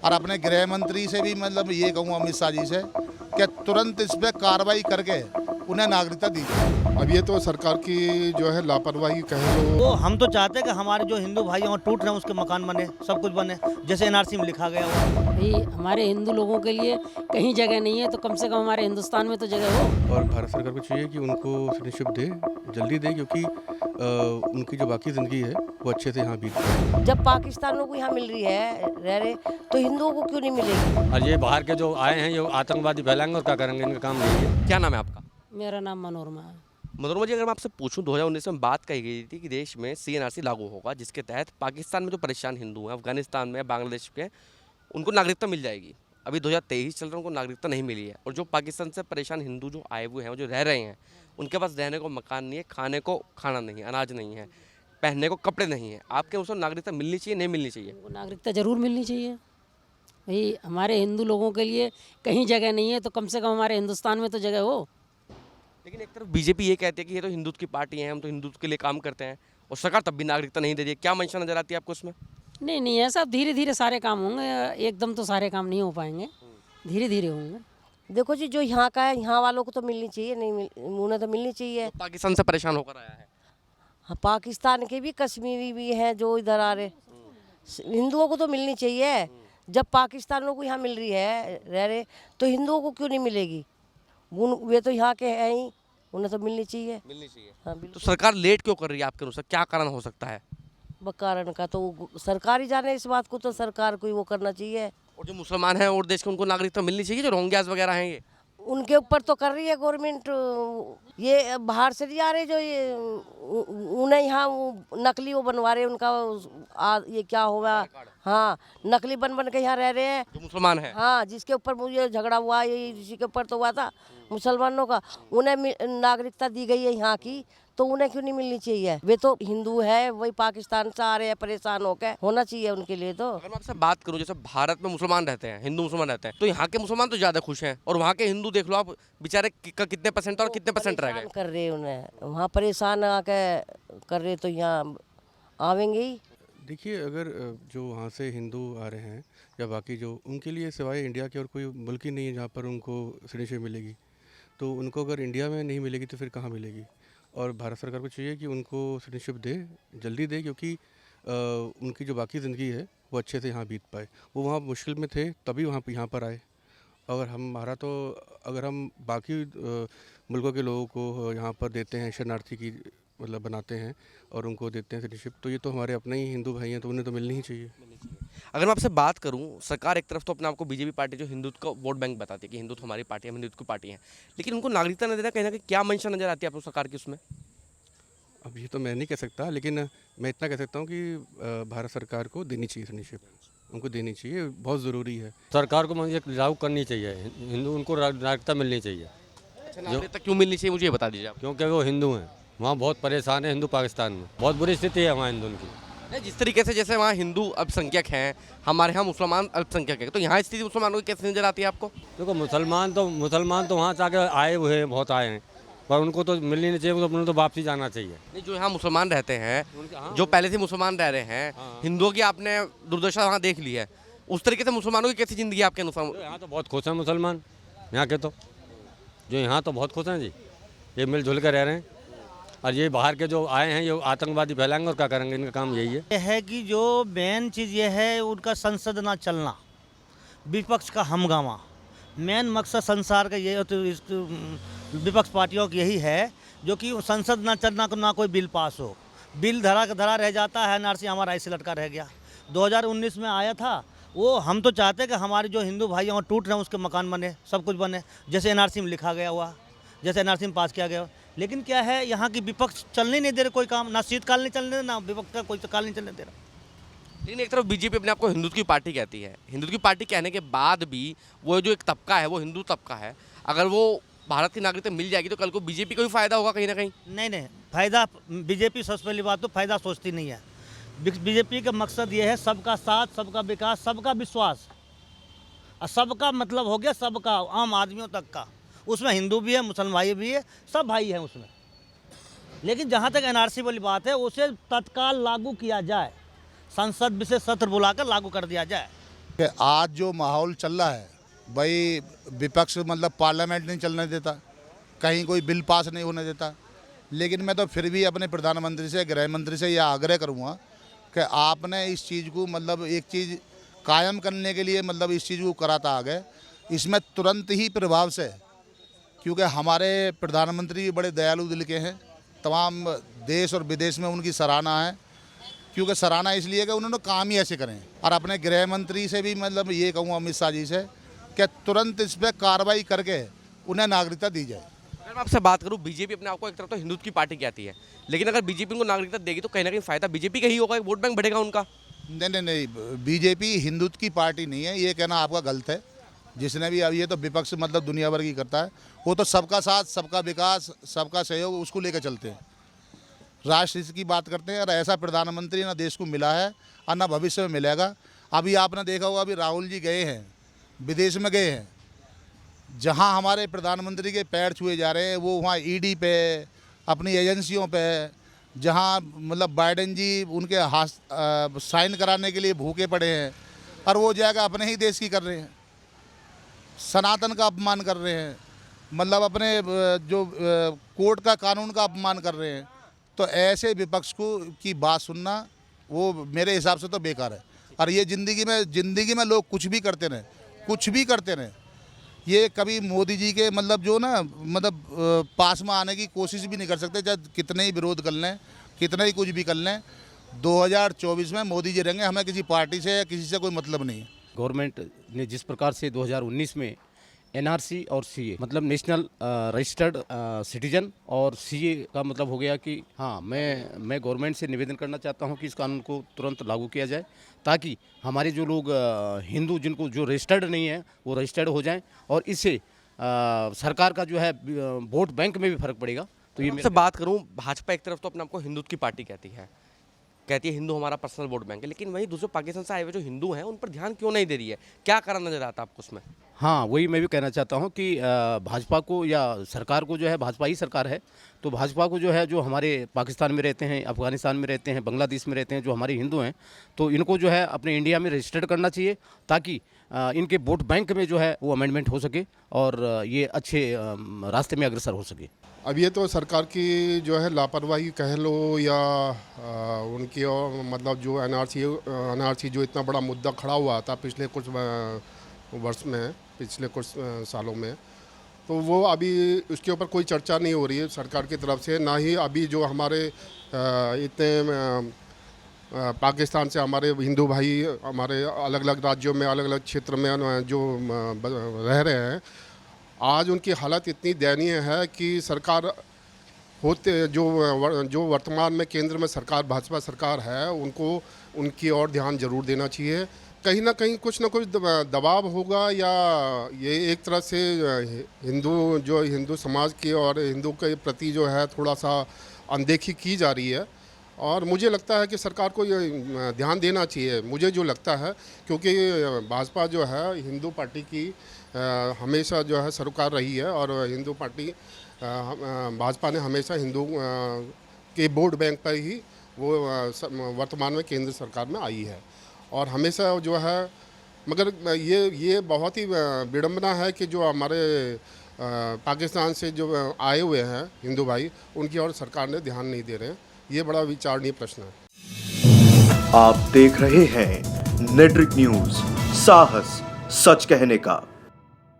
और अपने गृह मंत्री से भी मतलब ये कहूँ अमित शाह जी से कि तुरंत इस पर कार्रवाई करके उन्हें नागरिकता दी जाए। अब ये तो सरकार की जो है लापरवाही कह लो। तो हम तो चाहते हैं कि हमारे जो हिंदू भाई हैं टूट रहे हैं उसके मकान बने, सब कुछ बने, जैसे एनआरसी में लिखा गया हुआ। भाई हमारे हिंदू लोगों के लिए कहीं जगह नहीं है तो कम से कम हमारे हिंदुस्तान में तो जगह हो। और भारत सरकार को चाहिए कि उनको सिटीजनशिप दे, जल्दी दे, क्योंकि उनकी जो बाकी ज़िंदगी है वो अच्छे से यहाँ बीत जाए। जब पाकिस्तानियों को यहाँ मिल रही है रह रहे, तो हिंदुओं को क्यों नहीं मिलेगी? और ये बाहर के जो आए हैं ये आतंकवादी फैलाएंगे और क्या करेंगे, इनका काम यही है। क्या नाम है आपका? मेरा नाम मनोरमा है। मनोरमा जी, अगर मैं आपसे पूछूं 2019 में बात कही गई थी कि देश में सीएनआरसी लागू होगा, जिसके तहत पाकिस्तान में जो परेशान हिंदू हैं, अफगानिस्तान में, बांग्लादेश के, उनको नागरिकता मिल जाएगी। अभी 2023 चल रहा है, उनको नागरिकता नहीं मिली है। और जो पाकिस्तान से परेशान हिंदू जो आए हुए हैं, वो जो रह रहे हैं, उनके पास रहने को मकान नहीं है, खाने को खाना नहीं है, अनाज नहीं है, पहनने को कपड़े नहीं है। आपके उसको नागरिकता मिलनी चाहिए, नहीं मिलनी चाहिए? उनको नागरिकता जरूर मिलनी चाहिए। भाई हमारे हिंदू लोगों के लिए कहीं जगह नहीं है तो कम से कम हमारे हिंदुस्तान में तो जगह हो। लेकिन एक तरफ बीजेपी ये कहती है कि ये तो हिंदुत्व की पार्टी है, हम तो हिंदुत्व के लिए काम करते हैं, और सरकार तब भी नागरिकता नहीं दे रही है। क्या मंशा नजर आती है आपको उसमें? नहीं ऐसा धीरे धीरे सारे काम होंगे, एकदम तो सारे काम नहीं हो पाएंगे, धीरे धीरे होंगे। देखो जी, जो यहाँ का है यहाँ वालों को तो मिलनी चाहिए, नहीं उन्हें तो मिलनी चाहिए। तो पाकिस्तान से परेशान होकर आया है। हाँ, पाकिस्तान के भी, कश्मीरी भी हैं जो इधर आ रहे, हिंदुओं को तो मिलनी चाहिए। जब पाकिस्तानियों को यहाँ मिल रही है रह रहे, तो हिंदुओं को क्यों नहीं मिलेगी? वे तो यहाँ के हैं ही, उन्हें तो मिलनी चाहिए। मिलनी चाहिए। हाँ तो बिल्कुल। सरकार लेट क्यों कर रही है आपके अनुसार? क्या कारण हो सकता है? कारण का तो सरकार ही जाने, इस बात को तो सरकार को ही वो करना चाहिए। और जो मुसलमान हैं और देश के, उनको नागरिकता मिलनी चाहिए, जो रोहिंग्यास वगैरह हैं ये? उनके ऊपर तो कर रही है गवर्नमेंट। ये बाहर से नहीं आ रहे जो ये उन्हें यहाँ नकली वो बनवा रहे हैं उनका ये क्या होगा। हाँ, नकली बन बन के यहाँ रह रहे हैं जो मुसलमान हैं। हाँ, जिसके ऊपर मुझे झगड़ा हुआ, ये इसी के ऊपर तो हुआ था मुसलमानों का, उन्हें नागरिकता दी गई है यहाँ की, तो उन्हें क्यों नहीं मिलनी चाहिए? वे तो हिंदू है, वही पाकिस्तान से आ रहे हैं परेशान होकर, होना चाहिए उनके लिए तो। अगर मैं आपसे बात करूं, जैसे भारत में मुसलमान रहते हैं, हिंदू मुसलमान रहते हैं, तो यहाँ के मुसलमान तो ज़्यादा खुश हैं, और वहाँ के हिंदू देख लो आप, बेचारे कितने परसेंट और कितने परसेंट रह गए। कर रहे उन्हें वहाँ परेशान आके कर रहे, तो यहाँ आवेंगे ही। देखिए, अगर जो वहाँ से हिंदू आ रहे हैं या बाकी जो, उनके लिए सिवाय इंडिया के और कोई मुल्क ही नहीं है जहाँ पर उनको सिटीजनशिप मिलेगी। तो उनको अगर इंडिया में नहीं मिलेगी तो फिर कहाँ मिलेगी? और भारत सरकार को चाहिए कि उनको सिटीजनशिप दे, जल्दी दे, क्योंकि उनकी जो बाकी ज़िंदगी है वो अच्छे से यहाँ बीत पाए। वो वहाँ मुश्किल में थे तभी यहाँ पर आए। अगर अगर हम बाकी मुल्कों के लोगों को यहाँ पर देते हैं, शरणार्थी की मतलब बनाते हैं और उनको देते हैं सिटीजनशिप, तो ये तो हमारे अपने ही हिंदू भाई हैं, तो उन्हें तो मिलनी ही चाहिए। अगर मैं आपसे बात करूं, सरकार एक तरफ तो अपने आपको बीजेपी पार्टी जो हिंदुत्व का वोट बैंक बताती है कि हिंदुत्व हमारी पार्टी है, हम हिंदुत्व की पार्टी है, लेकिन उनको नागरिकता न देना कहीं ना कहीं क्या मंशा नजर आती है आपको सरकार की उसमें? अब ये तो मैं नहीं कह सकता, लेकिन मैं इतना कह सकता हूँ कि भारत सरकार को देनी चाहिए सिटीजनशिप, उनको देनी चाहिए, बहुत ज़रूरी है। सरकार को मुझे लागू करनी चाहिए, हिंदू उनको नागरिकता मिलनी चाहिए। अच्छा, नागरिकता क्यों मिलनी चाहिए, मुझे ये बता दीजिए आप। क्योंकि वो हिंदू हैं, वहाँ बहुत परेशान है हिंदू, पाकिस्तान में बहुत बुरी स्थिति है वहाँ हिंदू की। नहीं, जिस तरीके से जैसे वहाँ हिंदू अल्पसंख्यक हैं, हमारे यहाँ मुसलमान अल्पसंख्यक है, तो यहाँ स्थिति मुसलमानों की कैसे नजर आती है आपको? देखो मुसलमान तो वहाँ से आके आए हुए हैं, बहुत आए हैं, पर उनको तो मिलनी नहीं चाहिए, उन्हें तो वापसी जाना चाहिए। नहीं, जो यहाँ मुसलमान रहते हैं, जो पहले से मुसलमान रह रहे हैं, हिंदुओं की आपने दुर्दशा वहाँ देख ली है, उस तरीके से मुसलमानों की कैसी ज़िंदगी आपके अनुसार? यहाँ तो बहुत खुश हैं मुसलमान, यहाँ के तो जो यहाँ तो बहुत खुश हैं जी, ये मिलजुल कर रह रहे हैं। और ये बाहर के जो आए हैं ये आतंकवादी फैलाएंगे और क्या करेंगे, इनका काम यही है। यह है कि जो मेन चीज़ ये है उनका संसद ना चलना, विपक्ष का हमगामा, मेन मकसद संसार का ये तो विपक्ष पार्टियों की यही है, जो कि संसद ना चलना, ना कोई बिल पास हो, बिल धरा रह जाता है। एनआरसी हमारा ऐसे लटका रह गया, 2019 में आया था वो। हम तो चाहते हैं कि हमारे जो हिंदू भाई हैं टूट रहे हैं उसके मकान बने, सब कुछ बने, जैसे एनआरसी में लिखा गया हुआ, जैसे एनआरसी में पास किया गया। लेकिन क्या है, यहाँ की विपक्ष चलने नहीं दे रहे कोई काम, ना शीतकाल नहीं चलने दे, ना विपक्ष का कोई काल नहीं चलने दे रहा। लेकिन एक तरफ बीजेपी अपने आप को हिंदुत्व की पार्टी कहती है, हिंदुत्व की पार्टी कहने के बाद भी वो जो एक तबका है वो हिंदू तबका है, अगर वो भारत की नागरिकता मिल जाएगी तो कल को बीजेपी को भी फायदा होगा कहीं ना कहीं। नहीं, फायदा बीजेपी सबसे पहली बात तो फायदा सोचती नहीं है। बीजेपी का मकसद ये है सबका साथ, सबका विकास, सबका विश्वास, और सबका मतलब हो गया सबका, आम आदमियों तक का। उसमें हिंदू भी है, मुसलमान भाई भी है, सब भाई हैं उसमें। लेकिन जहाँ तक एनआरसी वाली बात है, उसे तत्काल लागू किया जाए, संसद विशेष सत्र बुलाकर लागू कर दिया जाए। कि आज जो माहौल चल रहा है भाई, विपक्ष मतलब पार्लियामेंट नहीं चलने देता, कहीं कोई बिल पास नहीं होने देता। लेकिन मैं तो फिर भी अपने प्रधानमंत्री से, गृह मंत्री से यह आग्रह करूँगा कि आपने इस चीज़ को मतलब एक चीज़ कायम करने के लिए मतलब इस चीज़ को कराता आगे, इसमें तुरंत ही प्रभाव से, क्योंकि हमारे प्रधानमंत्री भी बड़े दयालु दिल के हैं, तमाम देश और विदेश में उनकी सराहना है, क्योंकि सराहना इसलिए कि उन्होंने काम ही ऐसे करें। और अपने गृह मंत्री से भी मतलब ये कहूँगा अमित शाह जी से कि तुरंत इस पर कार्रवाई करके उन्हें नागरिकता दी जाए। अगर मैं आपसे बात करूं, बीजेपी अपने आप को एक तरफ तो हिंदुत्व की पार्टी कहती है, लेकिन अगर बीजेपी उनको नागरिकता देगी तो कहीं ना कहीं फायदा बीजेपी का ही होगा, एक वोट बैंक बढ़ेगा उनका। नहीं, बीजेपी हिंदुत्व की पार्टी नहीं है, ये कहना आपका गलत है। जिसने भी अब ये तो विपक्ष मतलब दुनिया भर की करता है, वो तो सबका साथ, सबका विकास, सबका सहयोग उसको लेकर चलते हैं, राष्ट्र हित की बात करते हैं। और ऐसा प्रधानमंत्री ना देश को मिला है और ना भविष्य में मिलेगा। अभी आपने देखा होगा, अभी राहुल जी गए हैं, विदेश में गए हैं, जहां हमारे प्रधानमंत्री के पैर छुए जा रहे हैं, वो वहाँ ईडी पे, अपनी एजेंसियों पे, जहां मतलब बाइडेन जी उनके हाथ साइन कराने के लिए भूखे पड़े हैं, और वो जाकर अपने ही देश की कर रहे हैं, सनातन का अपमान कर रहे हैं, मतलब अपने जो कोर्ट का कानून का अपमान कर रहे हैं। तो ऐसे विपक्ष को की बात सुनना वो मेरे हिसाब से तो बेकार है। और ये ज़िंदगी में लोग कुछ भी करते रहें, कुछ भी करते रहें, ये कभी मोदी जी के मतलब जो ना मतलब पास में आने की कोशिश भी नहीं कर सकते, चाहे कितने ही विरोध कर लें, कितने ही कुछ भी कर लें। 2024 में मोदी जी रहेंगे, हमें किसी पार्टी से या किसी से कोई मतलब नहीं है। गवर्नमेंट ने जिस प्रकार से 2019 में एनआरसी और सीए मतलब नेशनल रजिस्टर्ड सिटीजन और सीए का मतलब हो गया कि हाँ, मैं गवर्नमेंट से निवेदन करना चाहता हूँ कि इस कानून को तुरंत लागू किया जाए, ताकि हमारे जो लोग हिंदू जिनको जो रजिस्टर्ड नहीं है वो रजिस्टर्ड हो जाएं, और इससे सरकार का जो है वोट बैंक में भी फर्क पड़ेगा। तो ये आपसे बात करूं, भाजपा एक तरफ तो अपने आपको हिंदुत्व की पार्टी कहती है हिंदू हमारा पर्सनल वोट बैंक है, लेकिन वहीं दूसरे पाकिस्तान से आए हुए जो हिंदू हैं उन पर ध्यान क्यों नहीं दे रही है? क्या कारण नजर आता है आपको उसमें? हाँ, वही मैं भी कहना चाहता हूँ कि भाजपा को या सरकार को जो है, भाजपा ही सरकार है, तो भाजपा को जो है, जो हमारे पाकिस्तान में रहते हैं, अफगानिस्तान में रहते हैं, बांग्लादेश में रहते हैं, जो हमारे हिंदू हैं, तो इनको जो है अपने इंडिया में रजिस्टर्ड करना चाहिए, ताकि इनके वोट बैंक में जो है वो अमेंडमेंट हो सके और ये अच्छे रास्ते में अग्रसर हो सके। अब ये तो सरकार की जो है लापरवाही कह लो या उनकी मतलब जो एनआरसी जो इतना बड़ा मुद्दा खड़ा हुआ था पिछले कुछ वर्ष में, पिछले कुछ सालों में, तो वो अभी उसके ऊपर कोई चर्चा नहीं हो रही है सरकार की तरफ से। ना ही अभी जो हमारे इतने पाकिस्तान से हमारे हिंदू भाई हमारे अलग अलग राज्यों में, अलग अलग क्षेत्र में जो रह रहे हैं, आज उनकी हालत इतनी दयनीय है कि सरकार होते जो वर्तमान में केंद्र में सरकार भाजपा सरकार है, उनको उनकी ओर ध्यान जरूर देना चाहिए। कहीं ना कहीं कुछ ना कुछ दबाव होगा, या ये एक तरह से हिंदू समाज की और हिंदू के प्रति जो है थोड़ा सा अनदेखी की जा रही है, और मुझे लगता है कि सरकार को ये ध्यान देना चाहिए, मुझे जो लगता है, क्योंकि भाजपा जो है हिंदू पार्टी की हमेशा जो है सरोकार रही है, और हिंदू पार्टी भाजपा ने हमेशा हिंदू के वोट बैंक पर ही वो वर्तमान में केंद्र सरकार में आई है, और हमेशा जो है, मगर ये बहुत ही विडम्बना है कि जो हमारे पाकिस्तान से जो आए हुए हैं हिंदू भाई, उनकी ओर सरकार ने ध्यान नहीं दे रहे हैं। ये बड़ा विचारणीय प्रश्न है। आप देख रहे हैं नेट्रिक न्यूज, साहस सच कहने का।